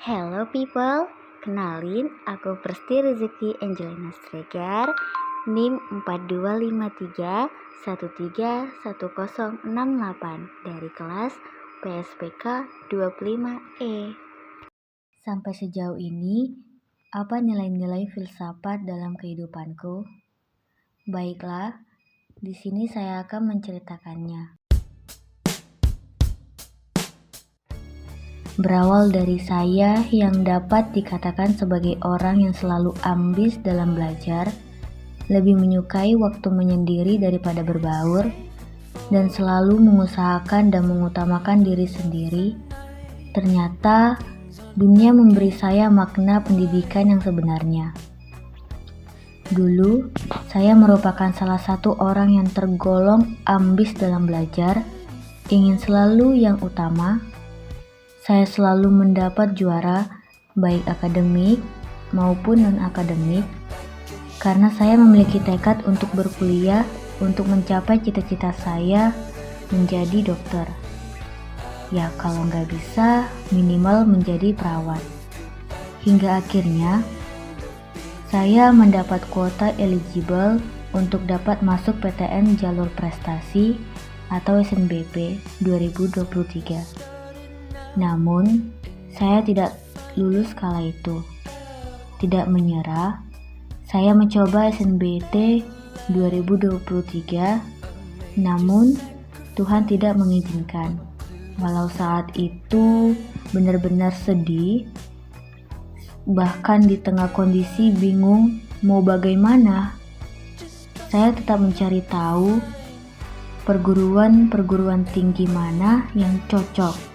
Hello people, kenalin aku Presti Rezeki Angelina Stregar, NIM 4253131068 dari kelas PSPK 25E. Sampai sejauh ini, apa nilai-nilai filsafat dalam kehidupanku? Baiklah, di sini saya akan menceritakannya. Berawal dari saya yang dapat dikatakan sebagai orang yang selalu ambis dalam belajar, lebih menyukai waktu menyendiri daripada berbaur, dan selalu mengusahakan dan mengutamakan diri sendiri. Ternyata dunia memberi saya makna pendidikan yang sebenarnya. Dulu, saya merupakan salah satu orang yang tergolong ambis dalam belajar, ingin selalu yang utama. Saya selalu mendapat juara, baik akademik maupun non-akademik, karena saya memiliki tekad untuk berkuliah untuk mencapai cita-cita saya menjadi dokter. Ya kalau nggak bisa, minimal menjadi perawat. Hingga akhirnya, saya mendapat kuota eligible untuk dapat masuk PTN Jalur Prestasi atau SNBP 2023. Namun, saya tidak lulus kala itu. Tidak menyerah, saya mencoba SNBT 2023, namun Tuhan tidak mengizinkan. Walau saat itu benar-benar sedih, bahkan di tengah kondisi bingung mau bagaimana, saya tetap mencari tahu perguruan tinggi mana yang cocok.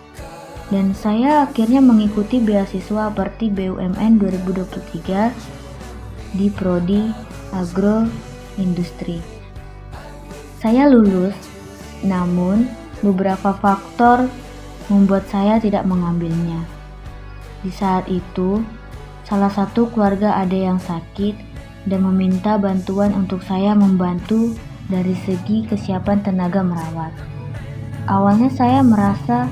Dan saya akhirnya mengikuti beasiswa Bakti BUMN 2023 di Prodi Agroindustri. Saya lulus, namun beberapa faktor membuat saya tidak mengambilnya. Di saat itu, salah satu keluarga ada yang sakit dan meminta bantuan untuk saya membantu dari segi kesiapan tenaga merawat. Awalnya saya merasa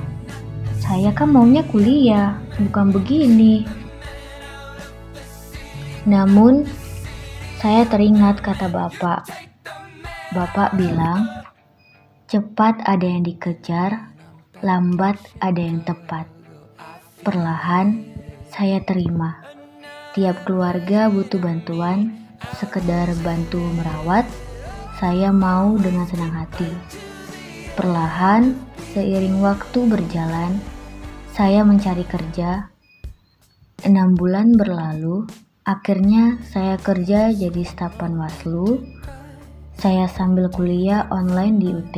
saya kan maunya kuliah, bukan begini. Namun, saya teringat kata Bapak. Bapak bilang, cepat ada yang dikejar, lambat ada yang tepat. Perlahan, saya terima. Tiap keluarga butuh bantuan, sekedar bantu merawat, saya mau dengan senang hati. Perlahan, seiring waktu berjalan, saya mencari kerja. 6 bulan berlalu, akhirnya saya kerja jadi staf Panwaslu. Saya sambil kuliah online di UT.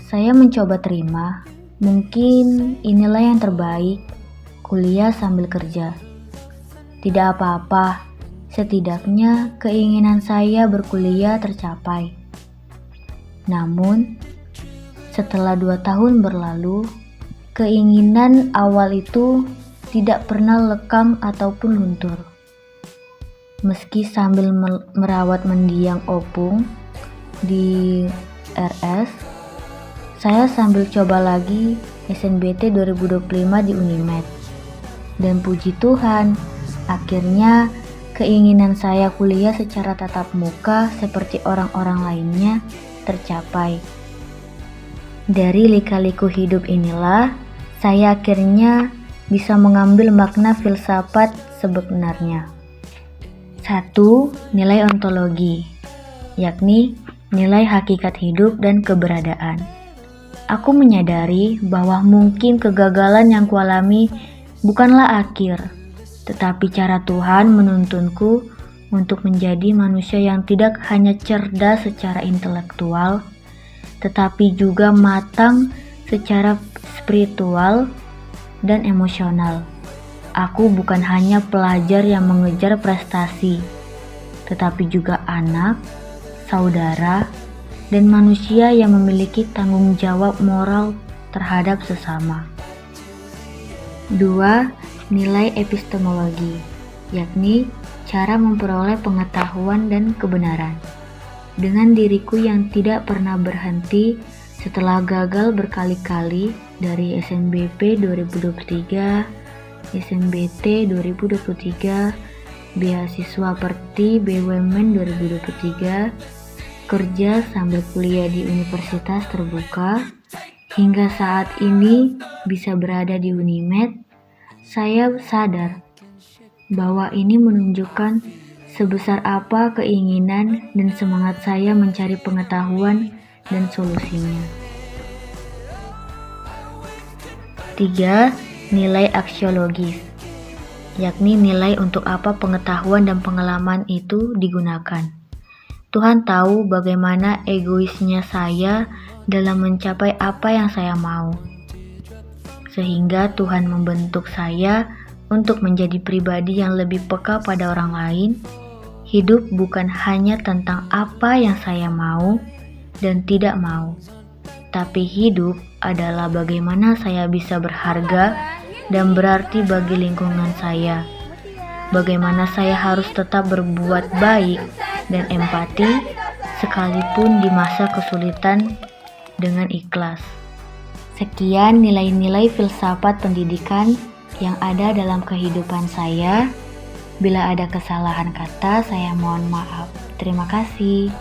Saya mencoba terima, mungkin inilah yang terbaik, kuliah sambil kerja. Tidak apa-apa, setidaknya keinginan saya berkuliah tercapai. Namun, setelah 2 tahun berlalu, keinginan awal itu tidak pernah lekang ataupun luntur. Meski sambil merawat mendiang opung di RS, saya sambil coba lagi SNBT 2025 di Unimed. Dan puji Tuhan, akhirnya keinginan saya kuliah secara tatap muka seperti orang-orang lainnya tercapai. Dari lika-liku hidup inilah, saya akhirnya bisa mengambil makna filsafat sebenarnya. 1. Nilai ontologi, yakni nilai hakikat hidup dan keberadaan. Aku menyadari bahwa mungkin kegagalan yang kualami bukanlah akhir, tetapi cara Tuhan menuntunku untuk menjadi manusia yang tidak hanya cerdas secara intelektual, tetapi juga matang secara spiritual dan emosional. Aku bukan hanya pelajar yang mengejar prestasi, tetapi juga anak, saudara, dan manusia yang memiliki tanggung jawab moral terhadap sesama. 2. Nilai epistemologi, yakni cara memperoleh pengetahuan dan kebenaran. Dengan diriku yang tidak pernah berhenti Setelah gagal berkali-kali dari SNBP 2023, SNBT 2023, beasiswa Perti BUMN 2023, kerja sambil kuliah di universitas terbuka, hingga saat ini bisa berada di Unimed, saya sadar bahwa ini menunjukkan sebesar apa keinginan dan semangat saya mencari pengetahuan dan solusinya. 3. Nilai aksiologis, yakni nilai untuk apa pengetahuan dan pengalaman itu digunakan. Tuhan tahu bagaimana egoisnya saya dalam mencapai apa yang saya mau. Sehingga Tuhan membentuk saya untuk menjadi pribadi yang lebih peka pada orang lain. Hidup bukan hanya tentang apa yang saya mau dan tidak mau, tapi hidup adalah bagaimana saya bisa berharga dan berarti bagi lingkungan saya. Bagaimana saya harus tetap berbuat baik dan empati sekalipun di masa kesulitan dengan ikhlas. Sekian nilai-nilai filsafat pendidikan yang ada dalam kehidupan saya. Bila ada kesalahan kata, saya mohon maaf. Terima kasih.